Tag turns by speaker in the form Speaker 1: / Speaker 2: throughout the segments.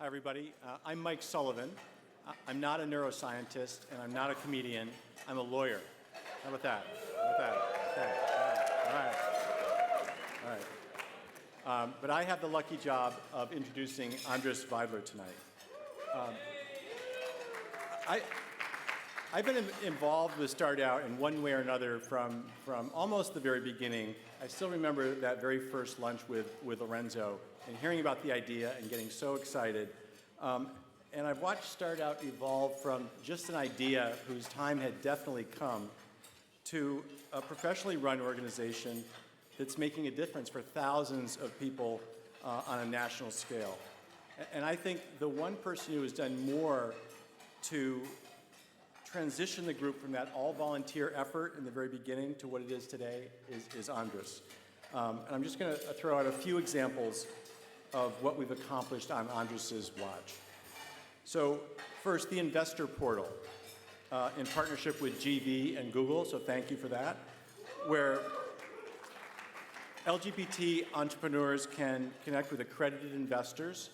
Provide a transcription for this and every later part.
Speaker 1: Hi, everybody. I'm Mike Sullivan. I'm not a neuroscientist, and I'm not a comedian. I'm a lawyer. How about that? Okay. All right. But I have the lucky job of introducing Andres Wydler tonight. I've been involved with StartOut in one way or another from almost the very beginning. I still remember that very first lunch with Lorenzo and hearing about the idea and getting so excited. And I've watched StartOut evolve from just an idea whose time had definitely come to a professionally run organization that's making a difference for thousands of people on a national scale. And I think the one person who has done more to transition the group from that all-volunteer effort in the very beginning to what it is today is Andres. And I'm just going to throw out a few examples of what we've accomplished on Andres's watch. So first, the investor portal in partnership with GV and Google, so thank you for that, where LGBT entrepreneurs can connect with accredited investors,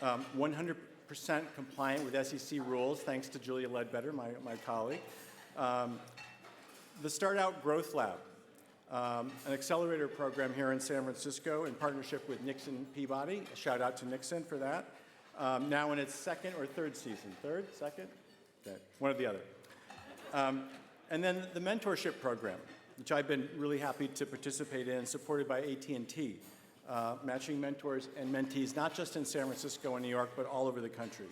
Speaker 1: 100% compliant with SEC rules, thanks to Julia Ledbetter, my colleague. The StartOut Growth Lab, an accelerator program here in San Francisco in partnership with Nixon Peabody. A shout out to Nixon for that. Now in its second or third season. Third? Second? Okay. One or the other. And then the mentorship program, which I've been really happy to participate in, supported by AT&T, matching mentors and mentees, not just in San Francisco and New York, but all over the country.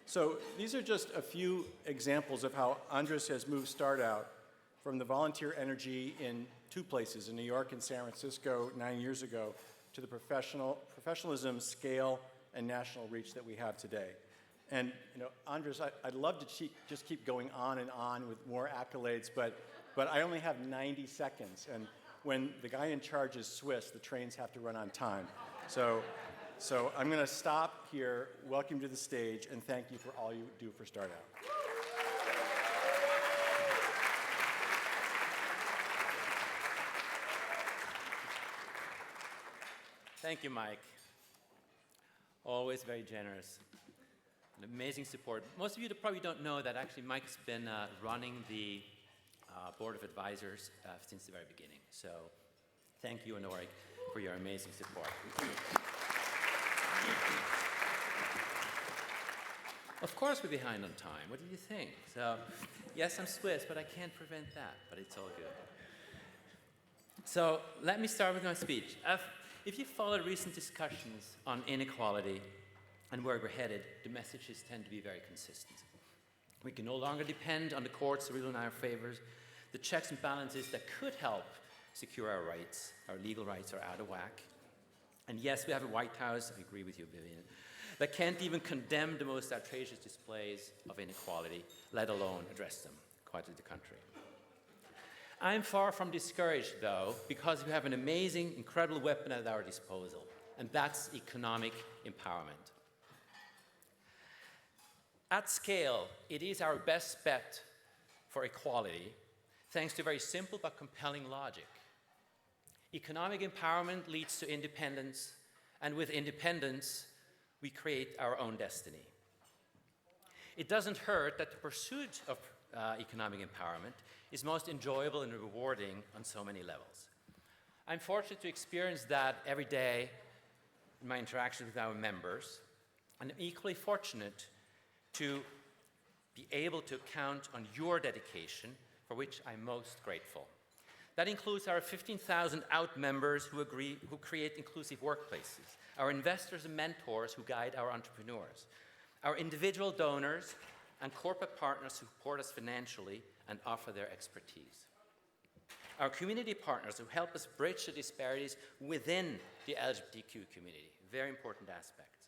Speaker 1: So these are just a few examples of how Andres has moved StartOut from the volunteer energy in two places, in New York and San Francisco 9 years ago, to the professionalism, scale, and national reach that we have today. And Andres, I'd love to just keep going on and on with more accolades, but I only have 90 seconds. And when the guy in charge is Swiss, the trains have to run on time. So I'm going to stop here, welcome you to the stage, and thank you for all you do for StartOut.
Speaker 2: Thank you, Mike. Always very generous. An amazing support. Most of you probably don't know that actually Mike's been running the Board of Advisors since the very beginning. So thank you, Honorik, for your amazing support. Of course we're behind on time. What do you think? So yes, I'm Swiss, but I can't prevent that, but it's all good. So let me start with my speech. If you follow recent discussions on inequality and where we're headed, the messages tend to be very consistent. We can no longer depend on the courts to rule in our favors. The checks and balances that could help secure our rights, our legal rights, are out of whack. And yes, we have a White House, I agree with you, Vivian, that can't even condemn the most outrageous displays of inequality, let alone address them, quite to the contrary. I'm far from discouraged, though, because we have an amazing, incredible weapon at our disposal, and that's economic empowerment. At scale, it is our best bet for equality, thanks to very simple but compelling logic. Economic empowerment leads to independence, and with independence, we create our own destiny. It doesn't hurt that the pursuit of economic empowerment is most enjoyable and rewarding on so many levels. I'm fortunate to experience that every day in my interactions with our members, and I'm equally fortunate to be able to count on your dedication, for which I'm most grateful. That includes our 15,000 OUT members who create inclusive workplaces, our investors and mentors who guide our entrepreneurs, our individual donors and corporate partners who support us financially and offer their expertise, our community partners who help us bridge the disparities within the LGBTQ community, very important aspects.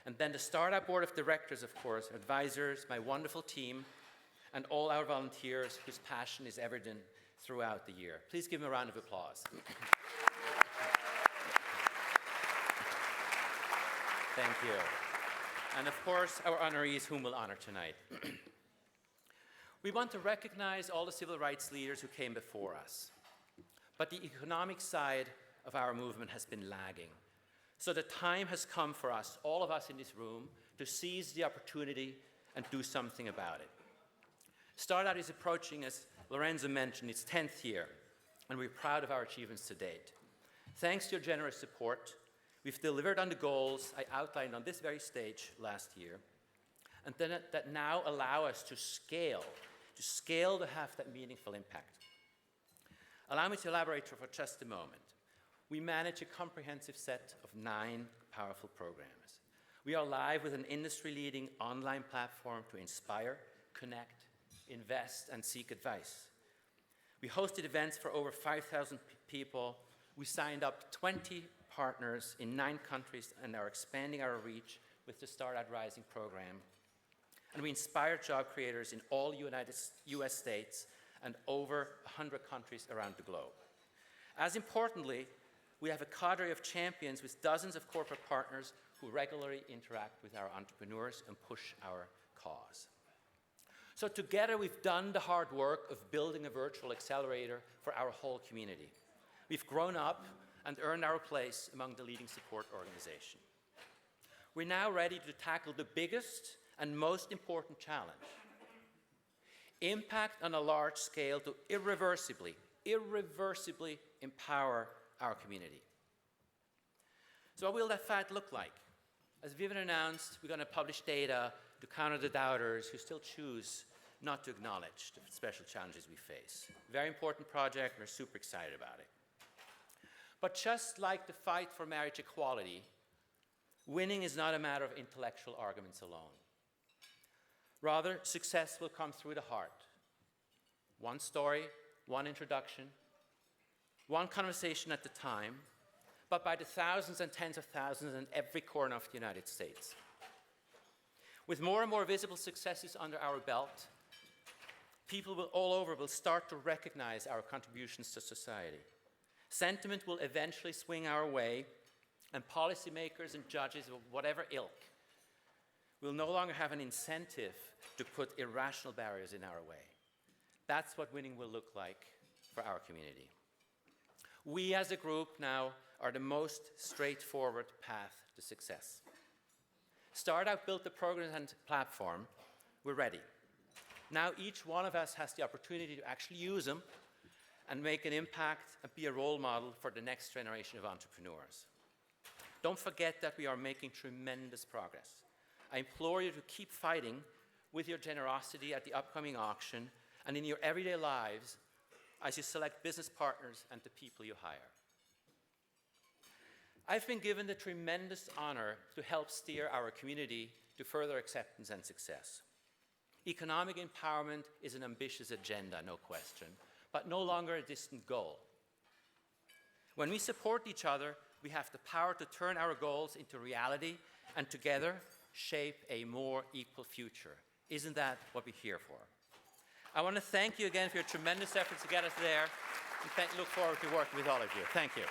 Speaker 2: And then the StartOut Board of Directors, of course, advisors, my wonderful team, and all our volunteers whose passion is evident throughout the year. Please give them a round of applause. Thank you. And of course, our honorees whom we'll honor tonight. We want to recognize all the civil rights leaders who came before us. But the economic side of our movement has been lagging. So the time has come for us, all of us in this room, to seize the opportunity and do something about it. StartOut is approaching, as Lorenzo mentioned, its 10th year, and we're proud of our achievements to date. Thanks to your generous support, we've delivered on the goals I outlined on this very stage last year, and that now allow us to scale to have that meaningful impact. Allow me to elaborate for just a moment. We manage a comprehensive set of 9 powerful programs. We are live with an industry-leading online platform to inspire, connect, invest, and seek advice. We hosted events for over 5,000 people. We signed up 20 partners in 9 countries and are expanding our reach with the StartOut Rising program. And we inspire job creators in all US states and over 100 countries around the globe. As importantly, we have a cadre of champions with dozens of corporate partners who regularly interact with our entrepreneurs and push our cause. So together, we've done the hard work of building a virtual accelerator for our whole community. We've grown up and earned our place among the leading support organizations. We're now ready to tackle the biggest and most important challenge: impact on a large scale to irreversibly empower our community. So what will that fight look like? As Vivian announced, we're going to publish data to counter the doubters who still choose not to acknowledge the special challenges we face. Very important project, we're super excited about it. But just like the fight for marriage equality, winning is not a matter of intellectual arguments alone. Rather, success will come through the heart. One story, one introduction, one conversation at a time, but by the thousands and tens of thousands in every corner of the United States. With more and more visible successes under our belt, people all over will start to recognize our contributions to society. Sentiment will eventually swing our way, and policymakers and judges of whatever ilk will no longer have an incentive to put irrational barriers in our way. That's what winning will look like for our community. We as a group now are the most straightforward path to success. StartOut built the program and platform. We're ready. Now each one of us has the opportunity to actually use them and make an impact and be a role model for the next generation of entrepreneurs. Don't forget that we are making tremendous progress. I implore you to keep fighting with your generosity at the upcoming auction and in your everyday lives as you select business partners and the people you hire. I've been given the tremendous honor to help steer our community to further acceptance and success. Economic empowerment is an ambitious agenda, no question, but no longer a distant goal. When we support each other, we have the power to turn our goals into reality and together shape a more equal future. Isn't that what we're here for? I want to thank you again for your tremendous efforts to get us there, and look forward to working with all of you. Thank you.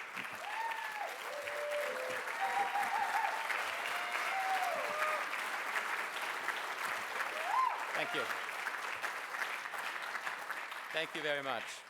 Speaker 2: Thank you. Thank you very much.